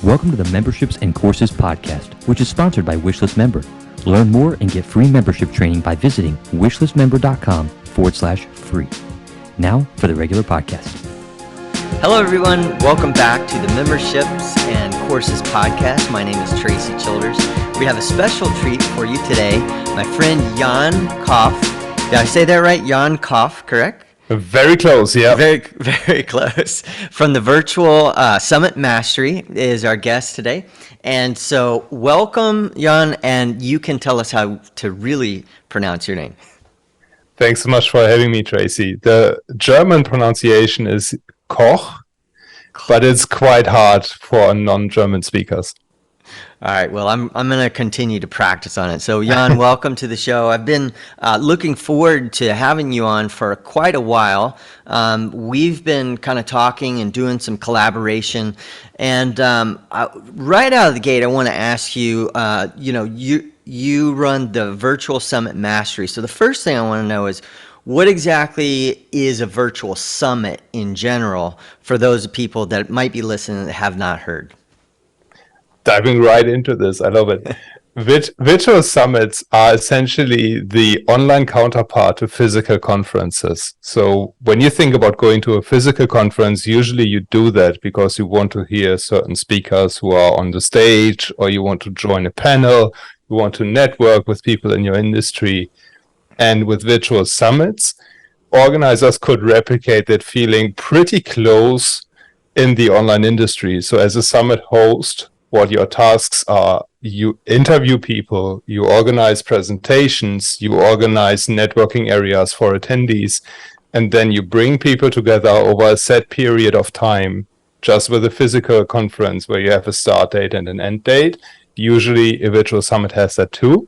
Welcome to the Memberships and Courses podcast, which is sponsored by WishList Member. Learn more and get free membership training by visiting wishlistmember.com/free. Now for the regular podcast. Hello, everyone. Welcome back to the Memberships and Courses podcast. My name is Tracy Childers. We have a special treat for you today. My friend Jan Koch. Did I say that right? Jan Koch, correct? Very close, yeah. Very close. From the Virtual Summit Mastery is our guest today. And so welcome, Jan, and you can tell us how to really pronounce your name. Thanks so much for having me, Tracy. The German pronunciation is Koch, but it's quite hard for non-German speakers. All right. Well, I'm going to continue to practice on it. So, Jan, welcome to the show. I've been looking forward to having you on for quite a while. We've been kind of talking and doing some collaboration. And right out of the gate, I want to ask you, you run the Virtual Summit Mastery. So the first thing I want to know is, what exactly is a virtual summit in general for those people that might be listening that have not heard? Diving right into this, I love it. Virtual summits are essentially the online counterpart to physical conferences. So when you think about going to a physical conference, usually you do that because you want to hear certain speakers who are on the stage, or you want to join a panel, you want to network with people in your industry. And with virtual summits, organizers could replicate that feeling pretty close in the online industry. So as a summit host, what your tasks are, you interview people, you organize presentations, you organize networking areas for attendees, and then you bring people together over a set period of time, just with a physical conference where you have a start date and an end date. Usually a virtual summit has that too.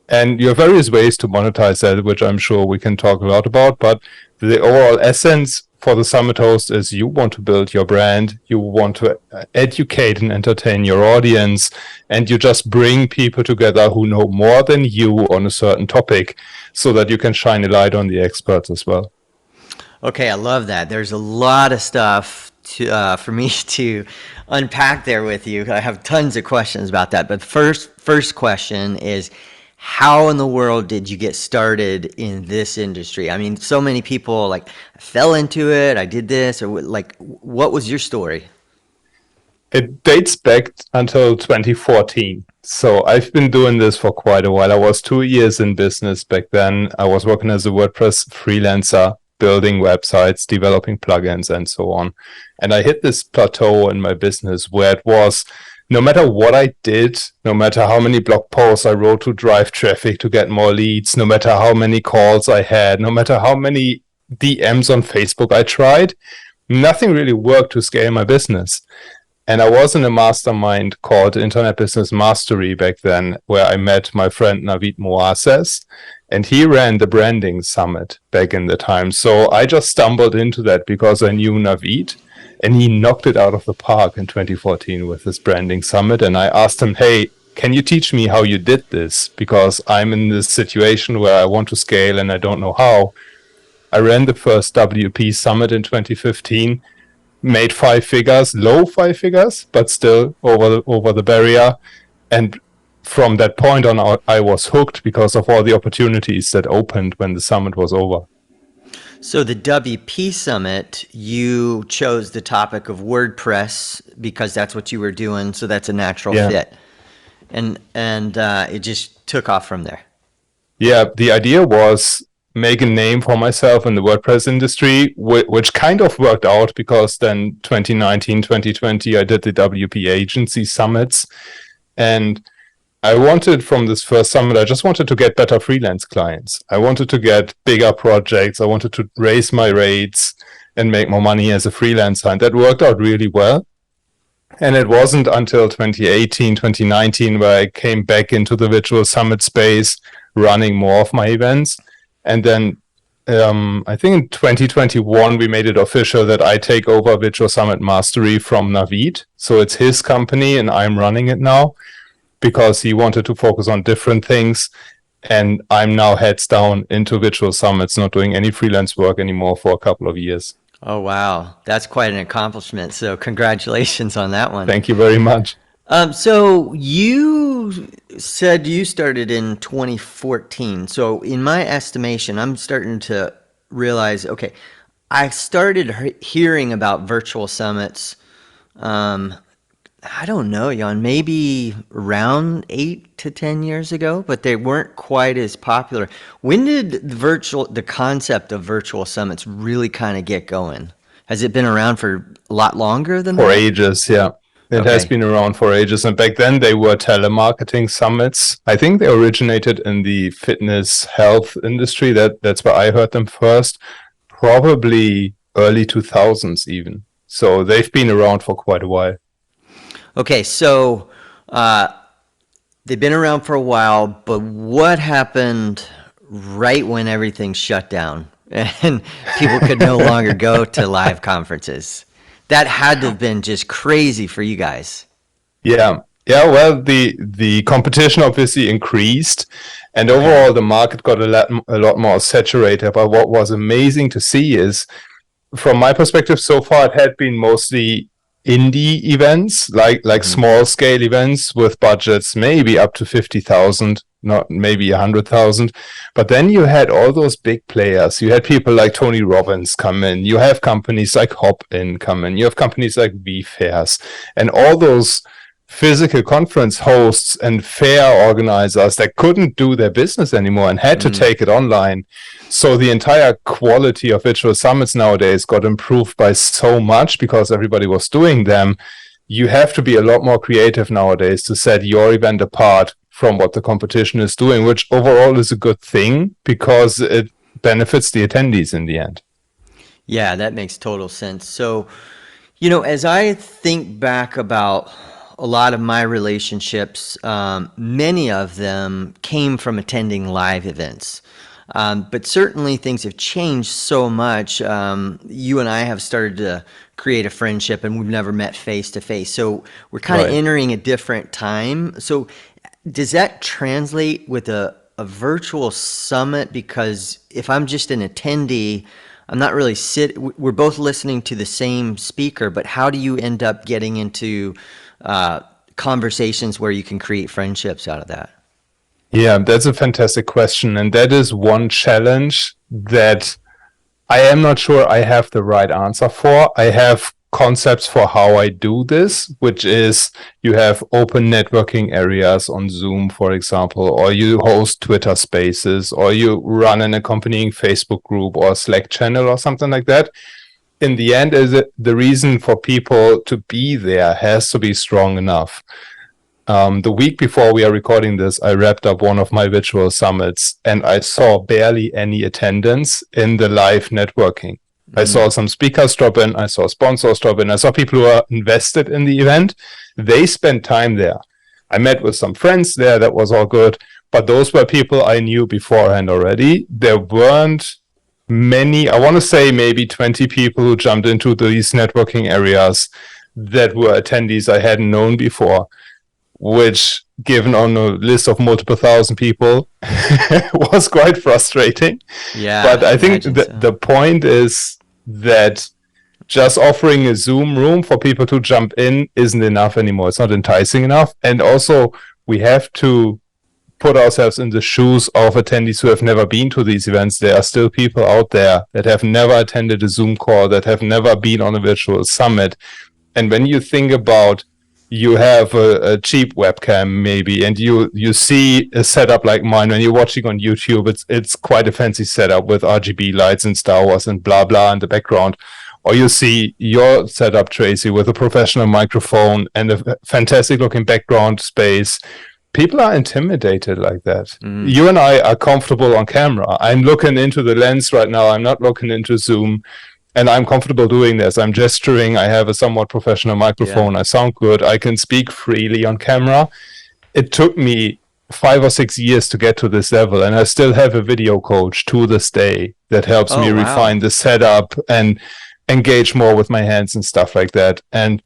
And you have various ways to monetize that, which I'm sure we can talk a lot about, but the overall essence for the summit host is you want to build your brand, you want to educate and entertain your audience, and you just bring people together who know more than you on a certain topic so that you can shine a light on the experts as well. Okay, I love that. There's a lot of stuff for me to unpack there with you. I have tons of questions about that, but first question is, how in the world did you get started in this industry? I mean, so many people I fell into it, I did this, or what was your story? It dates back until 2014. So I've been doing this for quite a while. I was 2 years in business back then. I was working as a WordPress freelancer, building websites, developing plugins, and so on. And I hit this plateau in my business where it was, no matter what I did, no matter how many blog posts I wrote to drive traffic to get more leads, no matter how many calls I had, no matter how many DMs on Facebook I tried, nothing really worked to scale my business. And I was in a mastermind called Internet Business Mastery back then, where I met my friend Navid Moases, and he ran the branding summit back in the time. So I just stumbled into that because I knew Navid. And he knocked it out of the park in 2014 with this branding summit. And I asked him, hey, can you teach me how you did this? Because I'm in this situation where I want to scale and I don't know how. I ran the first WP summit in 2015, made 5 figures, low 5 figures, but still over the barrier. And from that point on, I was hooked because of all the opportunities that opened when the summit was over. So the WP Summit, you chose the topic of WordPress because that's what you were doing, so that's a natural fit. And it just took off from there. Yeah, the idea was make a name for myself in the WordPress industry, which kind of worked out because then 2019, 2020, I did the WP Agency Summits. And I wanted from this first summit, I just wanted to get better freelance clients. I wanted to get bigger projects. I wanted to raise my rates and make more money as a freelancer. And that worked out really well. And it wasn't until 2018, 2019, where I came back into the virtual summit space, running more of my events. And then I think in 2021, we made it official that I take over Virtual Summit Mastery from Navid. So it's his company and I'm running it now, because he wanted to focus on different things. And I'm now heads down into virtual summits, not doing any freelance work anymore for a couple of years. Oh, wow. That's quite an accomplishment. So congratulations on that one. Thank you very much. So you said you started in 2014. So in my estimation, I'm starting to realize, okay, I started hearing about virtual summits. Um, I don't know, Jan, maybe around 8 to 10 years ago, but they weren't quite as popular. When did the concept of virtual summits really kind of get going? Has it been around for a lot longer than For that? ages, yeah. It has Okay. been around for ages. And back then they were telemarketing summits. I think they originated in the fitness health industry. That's where I heard them first, probably early 2000s even. So they've been around for quite a while. Okay, so uh, they've been around for a while, but what happened right when everything shut down and people could no longer go to live conferences? That had to have been just crazy for you guys. Yeah. Yeah, well, the competition obviously increased, and Okay. overall the market got a lot more saturated. But what was amazing to see is, from my perspective, so far it had been mostly indie events, like Hmm. small scale events with budgets maybe up to 50,000, not maybe 100,000. But then you had all those big players. You had people like Tony Robbins come in. You have companies like Hop-In come in. You have companies like VFairs, and all those physical conference hosts and fair organizers that couldn't do their business anymore and had to take it online. So the entire quality of virtual summits nowadays got improved by so much because everybody was doing them. You have to be a lot more creative nowadays to set your event apart from what the competition is doing, which overall is a good thing because it benefits the attendees in the end. Yeah, that makes total sense. So, as I think back about a lot of my relationships, many of them came from attending live events. But certainly things have changed so much. You and I have started to create a friendship and we've never met face to face. So we're kind of Right. entering a different time. So does that translate with a virtual summit? Because if I'm just an attendee, I'm not really we're both listening to the same speaker, but how do you end up getting into conversations where you can create friendships out of that? Yeah, that's a fantastic question. And that is one challenge that I am not sure I have the right answer for. I have concepts for how I do this, which is you have open networking areas on Zoom, for example, or you host Twitter spaces, or you run an accompanying Facebook group or Slack channel or something like that. In the end, is it the reason for people to be there has to be strong enough. The week before we are recording this, I wrapped up one of my virtual summits and I saw barely any attendance in the live networking. I saw some speakers drop in, I saw sponsors drop in, I saw people who are invested in the event. They spent time there. I met with some friends there, that was all good, but those were people I knew beforehand already. There weren't many, I want to say maybe 20 people who jumped into these networking areas that were attendees I hadn't known before, which, given on a list of multiple thousand people, was quite frustrating. Yeah, But I I think imagine so. the point is that just offering a Zoom room for people to jump in isn't enough anymore. It's not enticing enough. And also, we have to put ourselves in the shoes of attendees who have never been to these events. There are still people out there that have never attended a Zoom call, that have never been on a virtual summit. And when you think about, you have a cheap webcam maybe, and you see a setup like mine when you're watching on YouTube, it's quite a fancy setup with RGB lights and Star Wars and blah blah in the background. Or you see your setup, Tracy, with a professional microphone and a fantastic looking background space. People are intimidated like that. You and I are comfortable on camera. I'm looking into the lens right now. I'm not looking into Zoom. And I'm comfortable doing this. I'm gesturing. I have a somewhat professional microphone. Yeah. I sound good. I can speak freely on camera. It took me 5 or 6 years to get to this level, and I still have a video coach to this day that helps me Oh, refine wow. the setup and engage more with my hands and stuff like that. And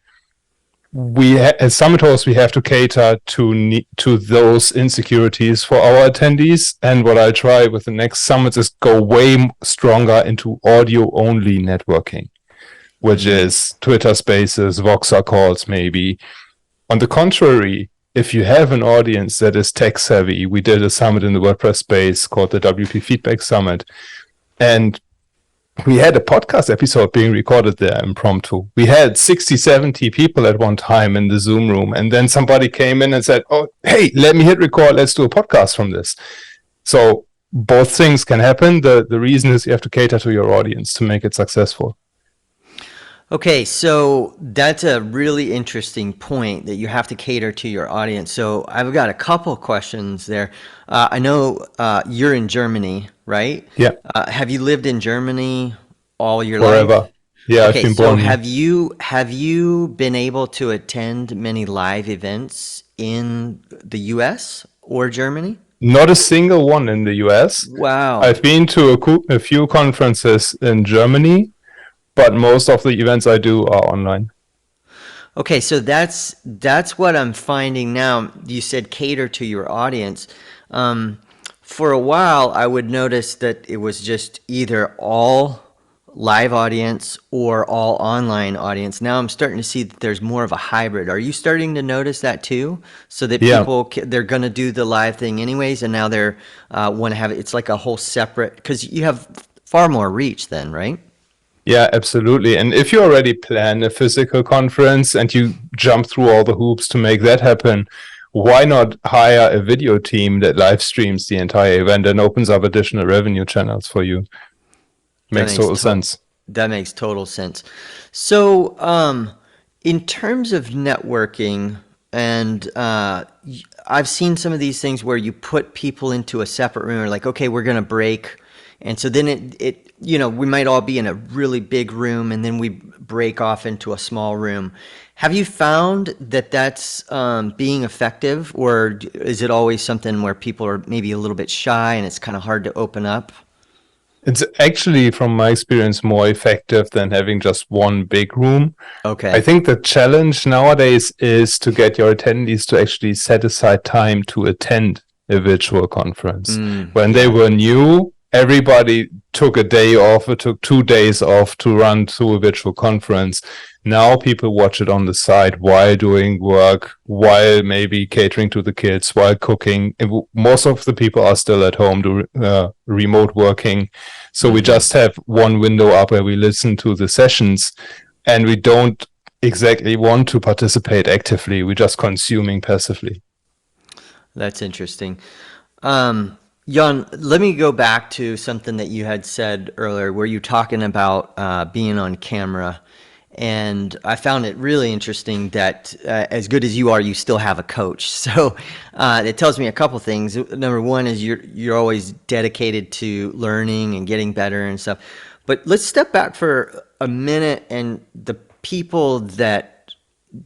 as summit hosts, we have to cater to those insecurities for our attendees. And what I try with the next summits is go way stronger into audio only networking. which is Twitter Spaces, Voxer calls maybe. On the contrary, if you have an audience that is tech savvy, we did a summit in the WordPress space called the WP Feedback Summit, and we had a podcast episode being recorded there impromptu. We had 60, 70 people at one time in the Zoom room, and then somebody came in and said, oh, hey, let me hit record, let's do a podcast from this. So both things can happen. The reason is you have to cater to your audience to make it successful. Okay, so that's a really interesting point, that you have to cater to your audience. So I've got a couple questions there. I know you're in Germany, right? Yeah. Have you lived in Germany all your Forever. life? Yeah, Okay, I've been so born. have you been able to attend many live events in the US or Germany? Not a single one in the US. Wow. I've been to a few conferences in Germany, but most of the events I do are online. Okay, so that's what I'm finding now. You said cater to your audience. For a while, I would notice that it was just either all live audience or all online audience. Now I'm starting to see that there's more of a hybrid. Are you starting to notice that too? So that Yeah. people, they're going to do the live thing anyways, and now they're want to have it's like a whole separate, because you have far more reach then, right? Yeah, absolutely. And if you already plan a physical conference and you jump through all the hoops to make that happen, why not hire a video team that live streams the entire event and opens up additional revenue channels for you? Makes total sense. That makes total sense. So, in terms of networking, and I've seen some of these things where you put people into a separate room, or like, okay, we're going to break. And so then it we might all be in a really big room, and then we break off into a small room. Have you found that that's being effective, or is it always something where people are maybe a little bit shy and it's kind of hard to open up? It's actually, from my experience, more effective than having just one big room. Okay. I think the challenge nowadays is to get your attendees to actually set aside time to attend a virtual conference. When they were new, everybody took a day off or took 2 days off to run through a virtual conference. Now people watch it on the side while doing work, while maybe catering to the kids, while cooking. Most of the people are still at home doing remote working. So we just have one window up where we listen to the sessions, and we don't exactly want to participate actively. We're just consuming passively. That's interesting. Jan, let me go back to something that you had said earlier, where you're talking about being on camera. And I found it really interesting that as good as you are, you still have a coach. So it tells me a couple things. Number one is you're always dedicated to learning and getting better and stuff. But let's step back for a minute, and the people that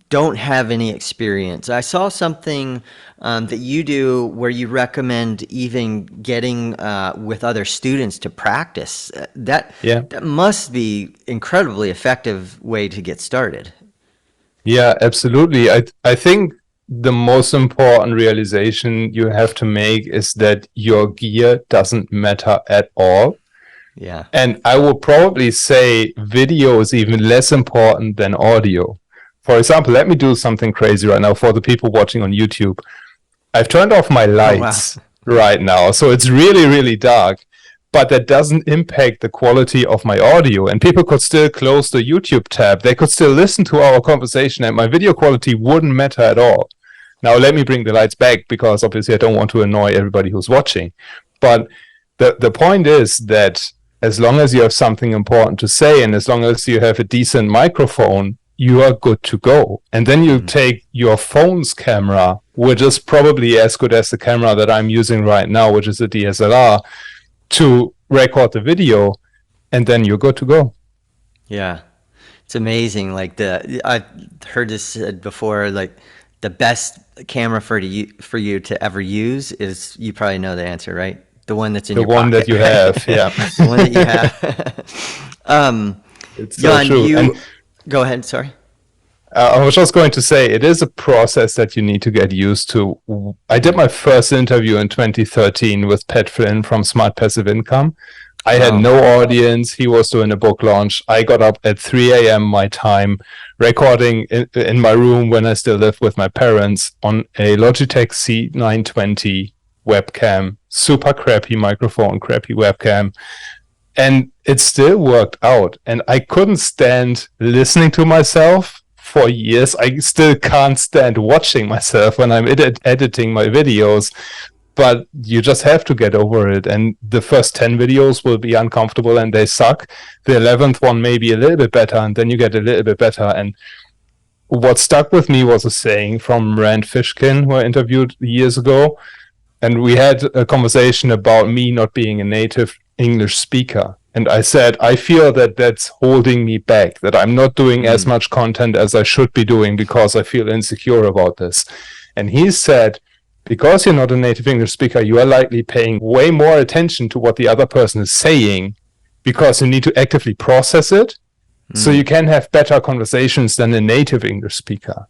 don't have any experience. I saw something that you do where you recommend even getting with other students to practice. That must be incredibly effective way to get started. Yeah, absolutely. I think the most important realization you have to make is that your gear doesn't matter at all. Yeah. And I would probably say video is even less important than audio. For example, let me do something crazy right now for the people watching on YouTube. I've turned off my lights right now, so it's really, really dark, but that doesn't impact the quality of my audio, and people could still close the YouTube tab. They could still listen to our conversation, and my video quality wouldn't matter at all. Now, let me bring the lights back, because obviously I don't want to annoy everybody who's watching. But the point is that as long as you have something important to say, and as long as you have a decent microphone, you are good to go. And then you take your phone's camera, which is probably as good as the camera that I'm using right now, which is a DSLR, to record the video, and then you're good to go. Yeah. It's amazing. Like I've heard this said before, like the best camera for you to ever use is, you probably know the answer, right? The one that's in your pocket. The one that you have, yeah. The one that you have. It's so Jan, true. Go ahead, sorry. I was just going to say, it is a process that you need to get used to. I did my first interview in 2013 with Pat Flynn from Smart Passive Income, I had no audience. He was doing a book launch. I got up at 3 a.m. my time, recording in my room when I still lived with my parents on a Logitech C920 webcam, super crappy microphone, crappy webcam. And it still worked out. And I couldn't stand listening to myself for years. I still can't stand watching myself when I'm editing my videos. But you just have to get over it. And the first 10 videos will be uncomfortable and they suck. The 11th one may be a little bit better, and then you get a little bit better. And what stuck with me was a saying from Rand Fishkin, who I interviewed years ago. And we had a conversation about me not being a native English speaker. And I said, I feel that that's holding me back, that I'm not doing as much content as I should be doing because I feel insecure about this. And he said, because you're not a native English speaker, you are likely paying way more attention to what the other person is saying because you need to actively process it. So you can have better conversations than a native English speaker.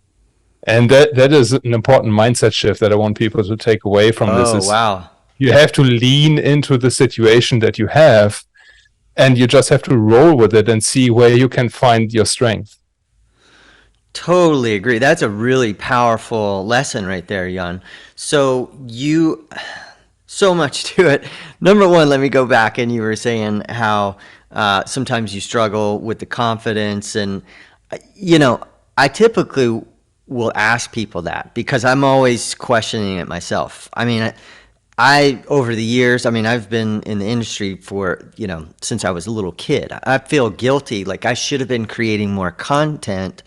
And that is an important mindset shift that I want people to take away from this. Oh, wow. You have to lean into the situation that you have, and you just have to roll with it and see where you can find your strength. Totally agree. That's a really powerful lesson right there, Jan. So much to it. Number one, let me go back, and you were saying how sometimes you struggle with the confidence, and I typically will ask people that because I'm always questioning it myself. I mean, I over the years, I've been in the industry for, since I was a little kid. I feel guilty, like I should have been creating more content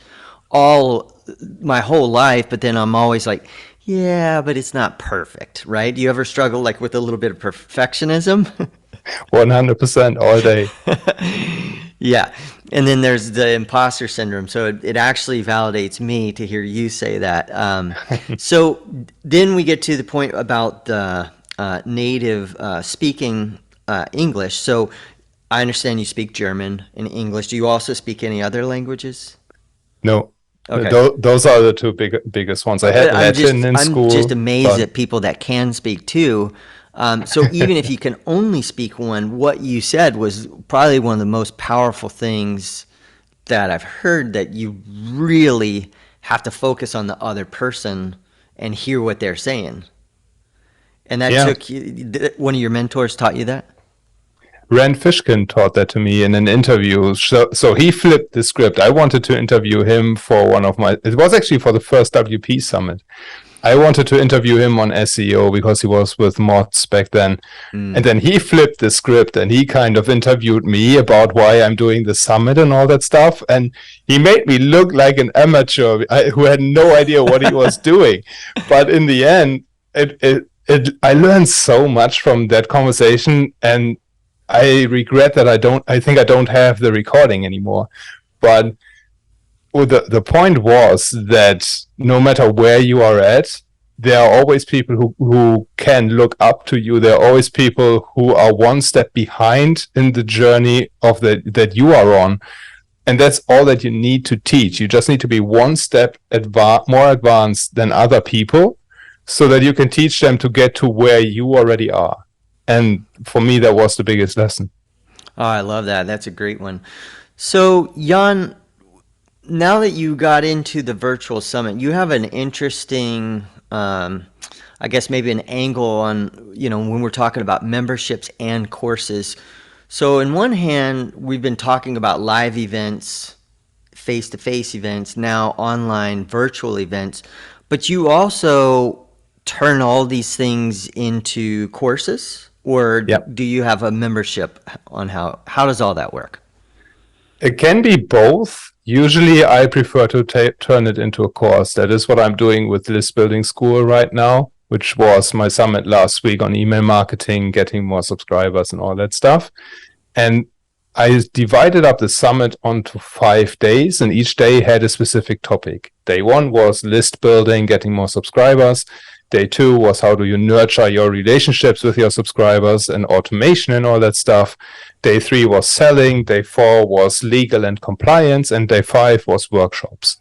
my whole life, but then I'm always like, yeah, but it's not perfect, right? Do you ever struggle like with a little bit of perfectionism? 100% all day. Yeah. And then there's the imposter syndrome. So it actually validates me to hear you say that. So then we get to the point about the native speaking English. So I understand you speak German and English. Do you also speak any other languages? No. Okay. Those are the two biggest ones. I had Latin in school. I'm just amazed at people that can speak two. So even if you can only speak one, what you said was probably one of the most powerful things that I've heard, that you really have to focus on the other person and hear what they're saying. And that took you, one of your mentors taught you that? Rand Fishkin taught that to me in an interview. So he flipped the script. I wanted to interview him for it was actually for the first WP Summit. I wanted to interview him on SEO because he was with Mods back then. And then he flipped the script and he kind of interviewed me about why I'm doing the summit and all that stuff. And he made me look like an amateur who had no idea what he was doing. But in the end, I learned so much from that conversation, and I regret that I think I don't have the recording anymore. But the point was that no matter where you are at, there are always people who can look up to you. There are always people who are one step behind in the journey that you are on. And that's all that you need to teach. You just need to be one step more advanced than other people so that you can teach them to get to where you already are. And for me, that was the biggest lesson. Oh, I love that. That's a great one. So, Jan, now that you got into the virtual summit, you have an interesting, I guess maybe an angle on, when we're talking about memberships and courses. So in one hand, we've been talking about live events, face-to-face events, now online virtual events, but you also turn all these things into courses, or do you have a membership on how does all that work? It can be both. Usually I prefer to turn it into a course. That is what I'm doing with List Building School right now, which was my summit last week on email marketing, getting more subscribers and all that stuff. And I divided up the summit onto 5 days, and each day had a specific topic. Day 1 was list building, getting more subscribers. Day 2 was how do you nurture your relationships with your subscribers and automation and all that stuff. Day 3 was selling. Day 4 was legal and compliance. And day 5 was workshops.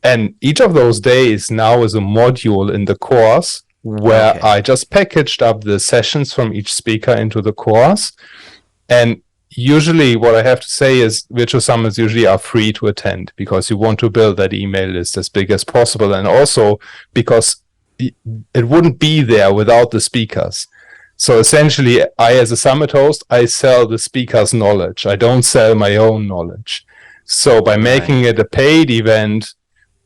And each of those days now is a module in the course where I just packaged up the sessions from each speaker into the course. And usually what I have to say is virtual summits usually are free to attend because you want to build that email list as big as possible. And also because it wouldn't be there without the speakers. So essentially, I, as a summit host, I sell the speaker's knowledge. I don't sell my own knowledge. So by making it a paid event,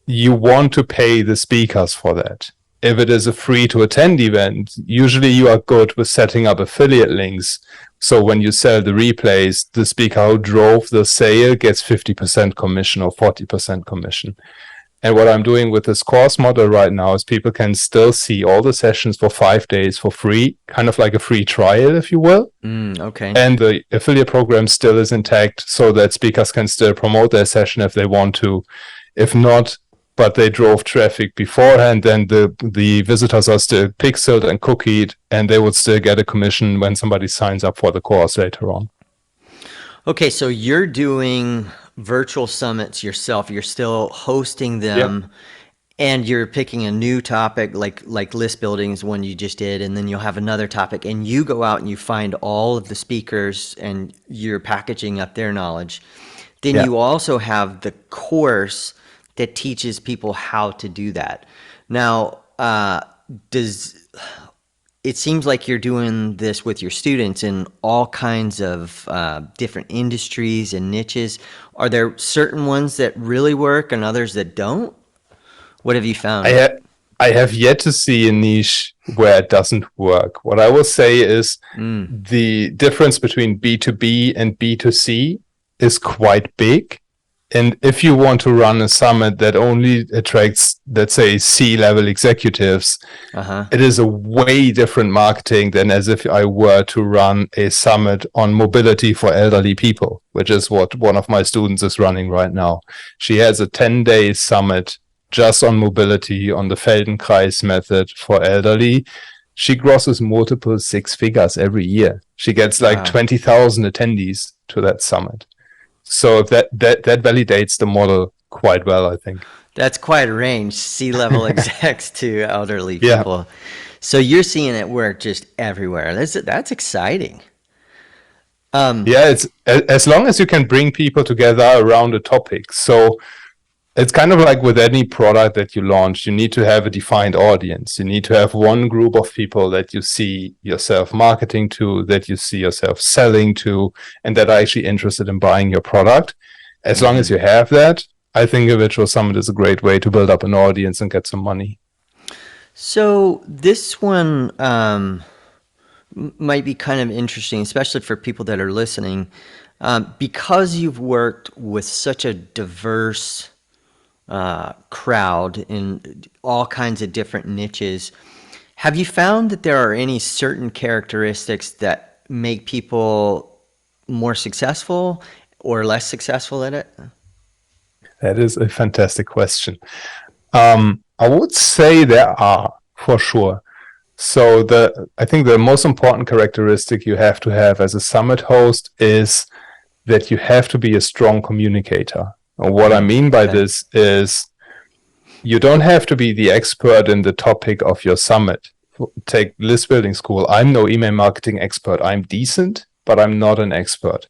you want to pay the speakers for that. If it is a free to attend event, usually you are good with setting up affiliate links. So when you sell the replays, the speaker who drove the sale gets 50% commission or 40% commission. And what I'm doing with this course model right now is people can still see all the sessions for 5 days for free, kind of like a free trial, if you will. Okay. And the affiliate program still is intact so that speakers can still promote their session if they want to. If not, but they drove traffic beforehand, then the visitors are still pixeled and cookied, and they would still get a commission when somebody signs up for the course later on. Okay, so you're doing virtual summits yourself. You're still hosting them, and you're picking a new topic, like list building is one you just did, and then you'll have another topic, and you go out and you find all of the speakers, and you're packaging up their knowledge. Then you also have the course that teaches people how to do that. Now, it seems like you're doing this with your students in all kinds of different industries and niches. Are there certain ones that really work and others that don't? What have you found? I have yet to see a niche where it doesn't work. What I will say is the difference between B2B and B2C is quite big. And if you want to run a summit that only attracts, let's say, C-level executives, it is a way different marketing than as if I were to run a summit on mobility for elderly people, which is what one of my students is running right now. She has a 10-day summit just on mobility, on the Feldenkrais method for elderly. She grosses multiple 6 figures every year. She gets like 20,000 attendees to that summit. So that validates the model quite well, I think. That's quite a range, C-level execs to elderly people. So you're seeing it work just everywhere. That's exciting. It's as long as you can bring people together around a topic. So it's kind of like with any product that you launch, you need to have a defined audience. You need to have one group of people that you see yourself marketing to, that you see yourself selling to, and that are actually interested in buying your product. As long as you have that, I think a virtual summit is a great way to build up an audience and get some money. So this one might be kind of interesting, especially for people that are listening, because you've worked with such a diverse crowd in all kinds of different niches. Have you found that there are any certain characteristics that make people more successful or less successful at it? That is a fantastic question. I would say there are, for sure. So I think the most important characteristic you have to have as a summit host is that you have to be a strong communicator. And what I mean by this is you don't have to be the expert in the topic of your summit. Take list building school. I'm no email marketing expert. I'm decent, but I'm not an expert.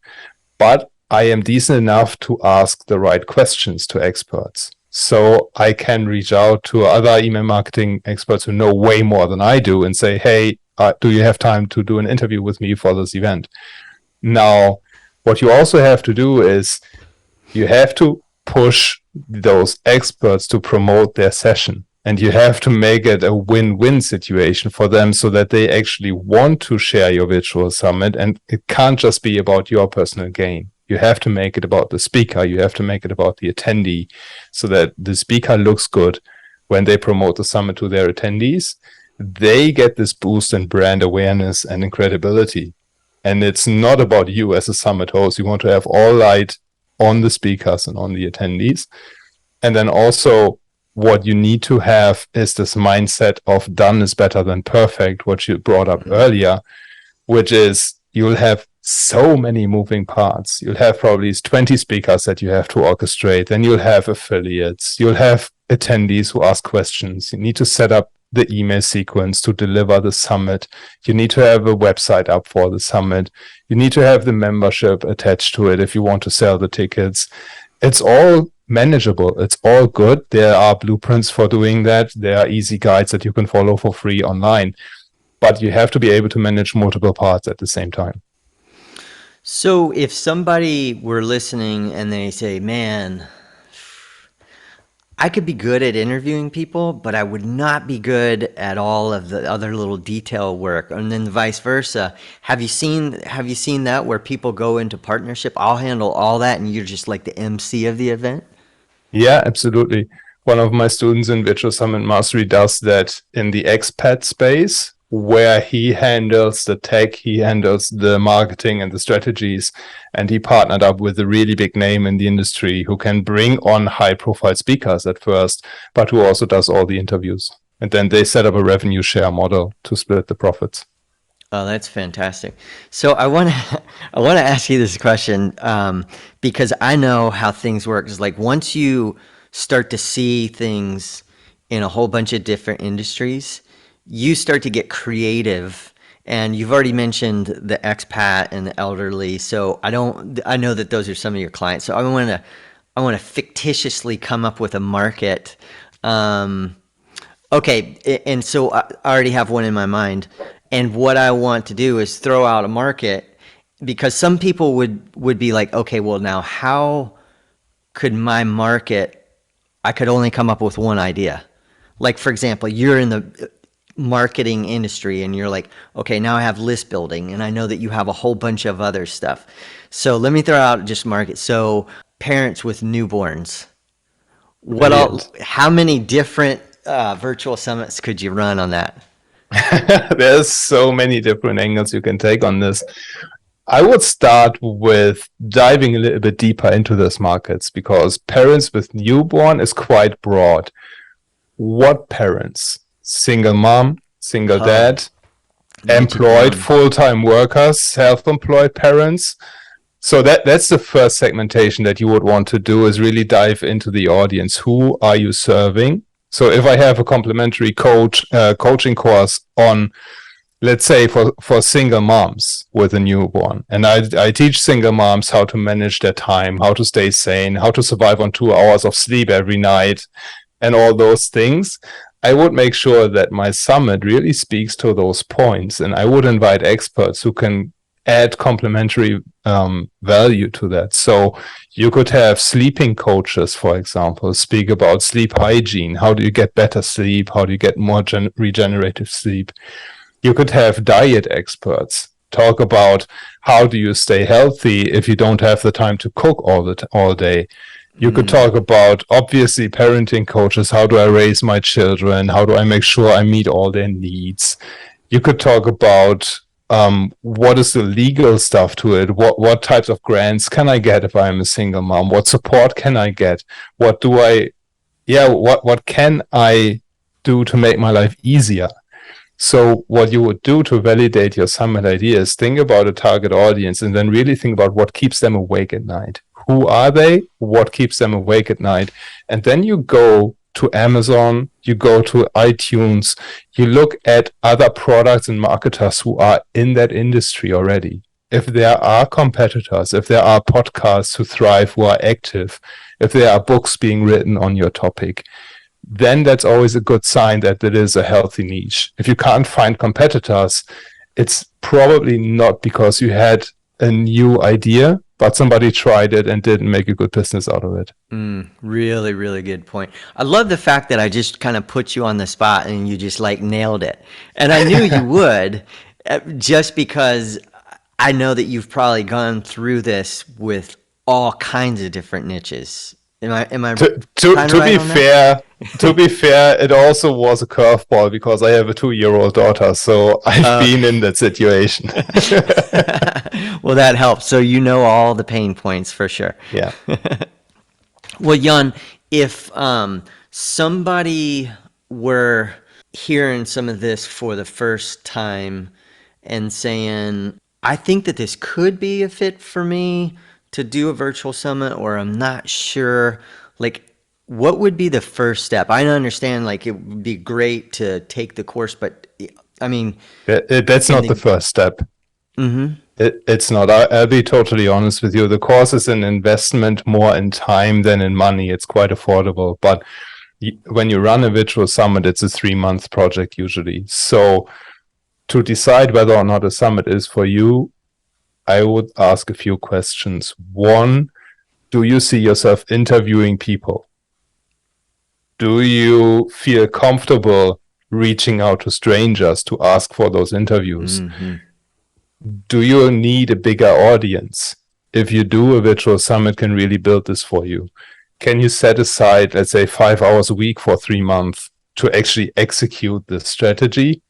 But I am decent enough to ask the right questions to experts. So I can reach out to other email marketing experts who know way more than I do and say, hey, do you have time to do an interview with me for this event? Now, what you also have to do is you have to push those experts to promote their session. And you have to make it a win-win situation for them so that they actually want to share your virtual summit. And it can't just be about your personal gain. You have to make it about the speaker. You have to make it about the attendee so that the speaker looks good when they promote the summit to their attendees. They get this boost in brand awareness and in credibility. And it's not about you as a summit host. You want to have all light on the speakers and on the attendees. And then also what you need to have is this mindset of done is better than perfect, what you brought up earlier, which is you'll have so many moving parts. You'll have probably 20 speakers that you have to orchestrate. Then you'll have affiliates. You'll have attendees who ask questions. You need to set up the email sequence to deliver the summit. You need to have a website up for the summit. You need to have the membership attached to it if you want to sell the tickets. It's all manageable. It's all good. There are blueprints for doing that. There are easy guides that you can follow for free online. But you have to be able to manage multiple parts at the same time. So if somebody were listening and they say, man, I could be good at interviewing people, but I would not be good at all of the other little detail work, and then vice versa. Have you seen that where people go into partnership? I'll handle all that, and you're just like the MC of the event. Yeah, absolutely. One of my students in Virtual Summit Mastery does that in the expat space, where he handles the tech, he handles the marketing and the strategies, and he partnered up with a really big name in the industry who can bring on high-profile speakers at first, but who also does all the interviews. And then they set up a revenue share model to split the profits. Oh, that's fantastic. So I want to ask you this question because I know how things work. It's like once you start to see things in a whole bunch of different industries, you start to get creative. And you've already mentioned the expat and the elderly. So I know that those are some of your clients. So I want to fictitiously come up with a market. Okay, and so I already have one in my mind. And what I want to do is throw out a market, because some people would be like, okay, well now how could my market, I could only come up with one idea. Like for example, you're in the marketing industry and you're like, okay, now I have list building and I know that you have a whole bunch of other stuff. So let me throw out just market. So parents with newborns, how many different virtual summits could you run on that? There's so many different angles you can take on this. I would start with diving a little bit deeper into those markets, because parents with newborn is quite broad. What parents? Single mom, single dad, employed full-time workers, self-employed parents. So that's the first segmentation that you would want to do, is really dive into the audience. Who are you serving? So if I have a complimentary coaching course on, let's say for single moms with a newborn, and I teach single moms how to manage their time, how to stay sane, how to survive on 2 hours of sleep every night, and all those things, I would make sure that my summit really speaks to those points, and I would invite experts who can add complementary value to that. So you could have sleeping coaches, for example, speak about sleep hygiene. How do you get better sleep? How do you get more regenerative sleep? You could have diet experts talk about how do you stay healthy if you don't have the time to cook all day. You could talk about, obviously, parenting coaches. How do I raise my children? How do I make sure I meet all their needs? You could talk about what is the legal stuff to it? What types of grants can I get if I'm a single mom? What support can I get? What can I do to make my life easier? So what you would do to validate your summit idea is think about a target audience and then really think about what keeps them awake at night. Who are they? What keeps them awake at night? And then you go to Amazon, you go to iTunes, you look at other products and marketers who are in that industry already. If there are competitors, if there are podcasts who thrive, who are active, if there are books being written on your topic, then that's always a good sign that it is a healthy niche. If you can't find competitors, it's probably not because you had a new idea, but somebody tried it and didn't make a good business out of it. Really, really good point. I love the fact that I just kind of put you on the spot and you just like nailed it. And I knew you would, just because I know that you've probably gone through this with all kinds of different niches. Am I to be fair, it also was a curveball because I have a 2-year-old daughter, so I've been in that situation. Well, that helps. So you know all the pain points for sure. Yeah. Well, Jan, if somebody were hearing some of this for the first time and saying, I think that this could be a fit for me to do a virtual summit, or I'm not sure, like, what would be the first step? I understand like it would be great to take the course, but I mean, That's not the first step. Mm-hmm. It's not. I'll be totally honest with you. The course is an investment more in time than in money. It's quite affordable. But when you run a virtual summit, it's a 3-month project usually. So to decide whether or not a summit is for you, I would ask a few questions. One, do you see yourself interviewing people? Do you feel comfortable reaching out to strangers to ask for those interviews? Mm-hmm. Do you need a bigger audience? If you do, a virtual summit can really build this for you. Can you set aside, let's say, 5 hours a week for 3 months to actually execute this strategy?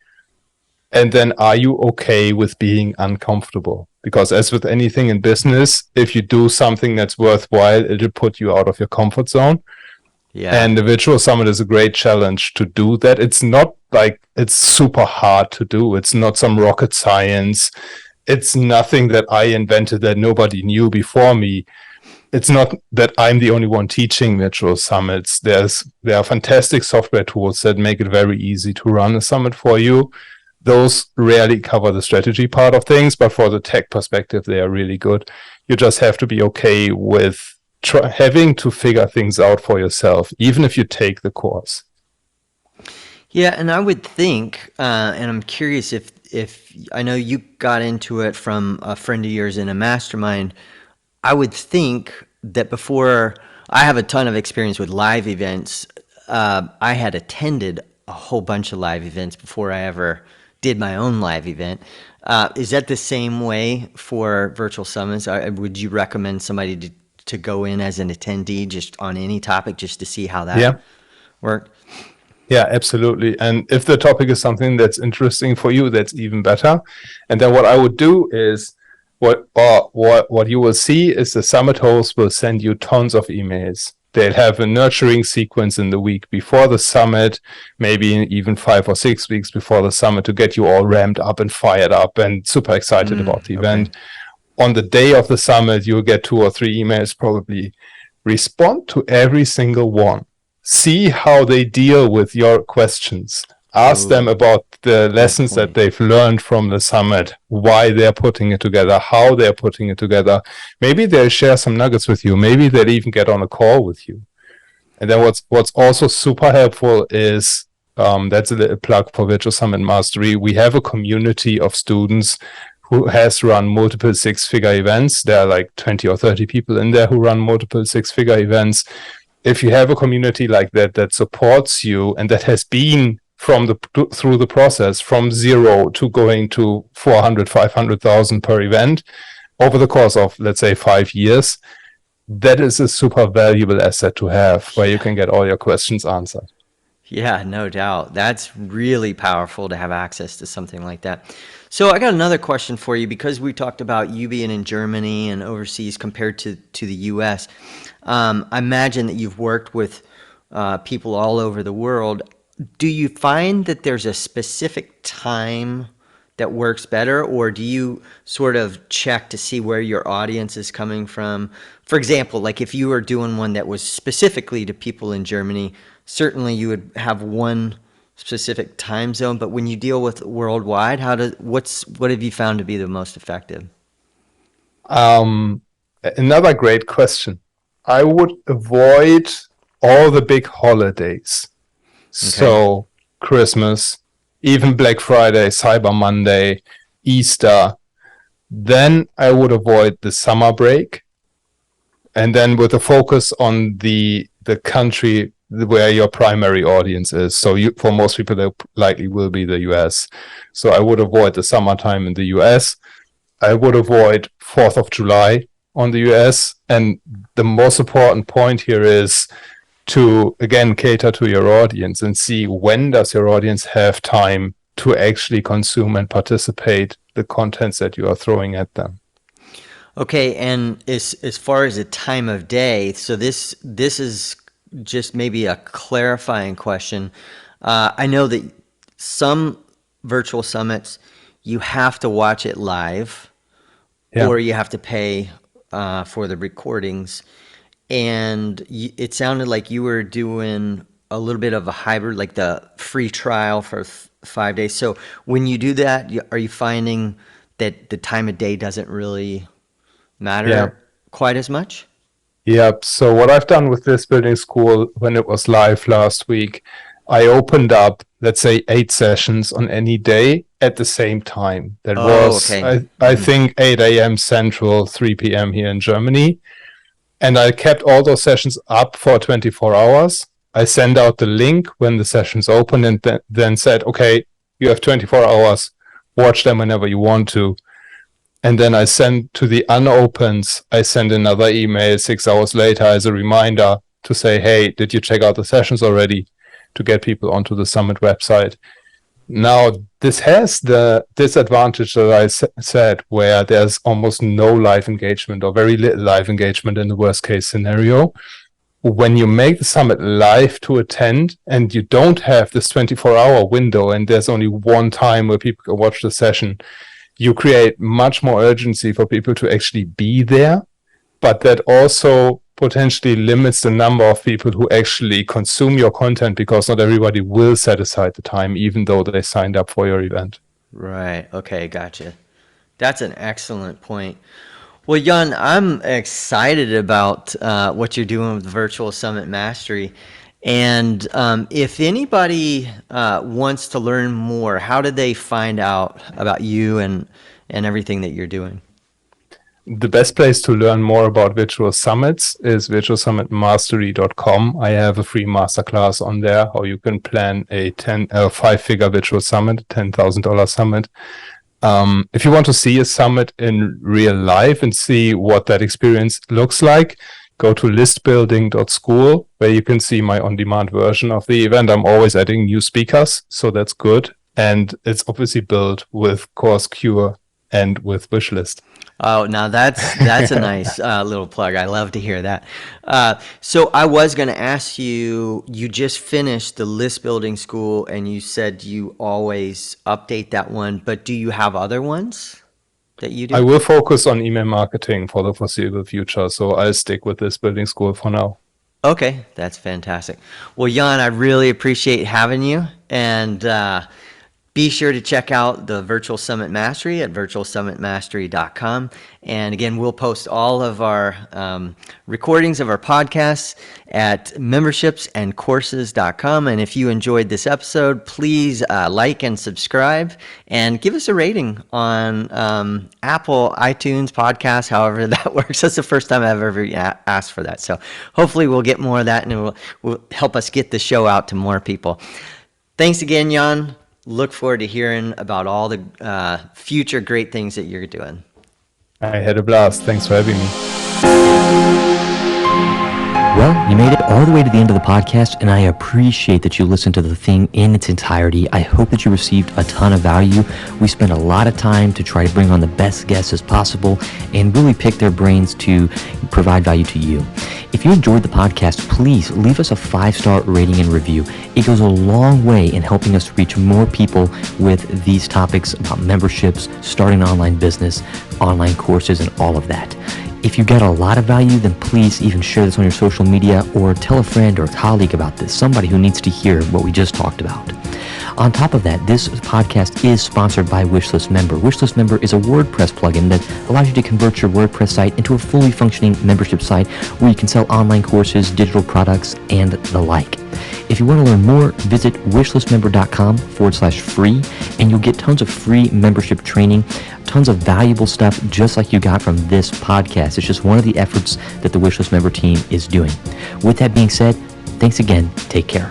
And then are you okay with being uncomfortable? Because as with anything in business, if you do something that's worthwhile, it'll put you out of your comfort zone. Yeah. And the virtual summit is a great challenge to do that. It's not like it's super hard to do. It's not some rocket science. It's nothing that I invented that nobody knew before me. It's not that I'm the only one teaching virtual summits. There are fantastic software tools that make it very easy to run a summit for you. Those rarely cover the strategy part of things, but for the tech perspective, they are really good. You just have to be okay with having to figure things out for yourself, even if you take the course. Yeah, and I would think, and I'm curious if I know you got into it from a friend of yours in a mastermind. I would think that before I have a ton of experience with live events, I had attended a whole bunch of live events before I ever did my own live event. Is that the same way for virtual summits? Would you recommend somebody to go in as an attendee just on any topic just to see how that worked? Yeah, absolutely. And if the topic is something that's interesting for you, that's even better. And then what I would do is what you will see is the summit host will send you tons of emails. They'll have a nurturing sequence in the week before the summit, maybe even 5 or 6 weeks before the summit to get you all ramped up and fired up and super excited about the event. On the day of the summit, you'll get 2 or 3 emails probably. Respond to every single one. See how they deal with your questions. Ask them about the lessons that they've learned from the summit, why they're putting it together, how they're putting it together. Maybe they'll share some nuggets with you. Maybe they'll even get on a call with you. And then what's also super helpful is, that's a little plug for Virtual Summit Mastery. We have a community of students who has run multiple 6-figure events. There are like 20 or 30 people in there who run multiple 6-figure events. If you have a community like that supports you and that has been through the process from 0 to going to 400, 500,000 per event over the course of, let's say, 5 years, that is a super valuable asset to have where you can get all your questions answered. Yeah, no doubt. That's really powerful to have access to something like that. So I got another question for you because we talked about you being in Germany and overseas compared to the US. I imagine that you've worked with people all over the world. Do you find that there's a specific time that works better, or do you sort of check to see where your audience is coming from? For example, like if you were doing one that was specifically to people in Germany, certainly you would have one specific time zone, but when you deal with worldwide, what have you found to be the most effective? Another great question. I would avoid all the big holidays. So Christmas, even Black Friday, Cyber Monday, Easter. Then I would avoid the summer break. And then with a focus on the country where your primary audience is. So for most people, that likely will be the US. So I would avoid the summertime in the US. I would avoid 4th of July on the US. And the most important point here is to, again, cater to your audience and see when does your audience have time to actually consume and participate the contents that you are throwing at them. Okay, and as far as the time of day, so this is just maybe a clarifying question. I know that some virtual summits, you have to watch it live, or you have to pay for the recordings. and it sounded like you were doing a little bit of a hybrid, like the free trial for 5 days. So when you do that, are you finding that the time of day doesn't really matter Yeah. quite as much? Yep. So what I've done with this building school when it was live last week, I opened up, let's say, 8 sessions on any day at the same time. That was, Okay. I think, 8 a.m. Central, 3 p.m. here in Germany. And I kept all those sessions up for 24 hours. I send out the link when the sessions open and then said, okay, you have 24 hours. Watch them whenever you want to. And then I send to the unopens, I send another email 6 hours later as a reminder to say, hey, did you check out the sessions already? To get people onto the Summit website. Now, this has the disadvantage that I said, where there's almost no live engagement or very little live engagement in the worst case scenario. When you make the Summit live to attend and you don't have this 24-hour window and there's only one time where people can watch the session, you create much more urgency for people to actually be there, but that also potentially limits the number of people who actually consume your content, because not everybody will set aside the time, even though they signed up for your event. Right. Okay. Gotcha. That's an excellent point. Well, Jan, I'm excited about what you're doing with Virtual Summit Mastery. And if anybody wants to learn more, how did they find out about you and everything that you're doing? The best place to learn more about virtual summits is virtualsummitmastery.com. I have a free masterclass on there, how you can plan a 5-figure virtual summit, $10,000 summit. If you want to see a summit in real life and see what that experience looks like, go to listbuilding.school, where you can see my on-demand version of the event. I'm always adding new speakers, so that's good. And it's obviously built with Course Cure and with WishList. Oh, now that's a nice little plug. I love to hear that. So I was going to ask you, you just finished the list building school and you said you always update that one, but do you have other ones that you do? I will focus on email marketing for the foreseeable future, so I'll stick with this building school for now. Okay, that's fantastic. Well, Jan, I really appreciate having you, and be sure to check out the Virtual Summit Mastery at virtualsummitmastery.com. And again, we'll post all of our recordings of our podcasts at membershipsandcourses.com. And if you enjoyed this episode, please like and subscribe and give us a rating on Apple, iTunes, podcasts, however that works. That's the first time I've ever asked for that. So hopefully we'll get more of that, and it will help us get the show out to more people. Thanks again, Jan. Look forward to hearing about all the future great things that you're doing. I had a blast. Thanks for having me. Well, you made it all the way to the end of the podcast, and I appreciate that you listened to the thing in its entirety. I hope that you received a ton of value. We spent a lot of time to try to bring on the best guests as possible and really pick their brains to provide value to you. If you enjoyed the podcast, please leave us a 5-star rating and review. It goes a long way in helping us reach more people with these topics about memberships, starting an online business, online courses, and all of that. If you got a lot of value, then please even share this on your social media or tell a friend or a colleague about this, somebody who needs to hear what we just talked about. On top of that, this podcast is sponsored by WishList Member. WishList Member is a WordPress plugin that allows you to convert your WordPress site into a fully functioning membership site where you can sell online courses, digital products, and the like. If you want to learn more, visit wishlistmember.com/free, and you'll get tons of free membership training, tons of valuable stuff just like you got from this podcast. It's just one of the efforts that the WishList Member team is doing. With that being said, thanks again. Take care.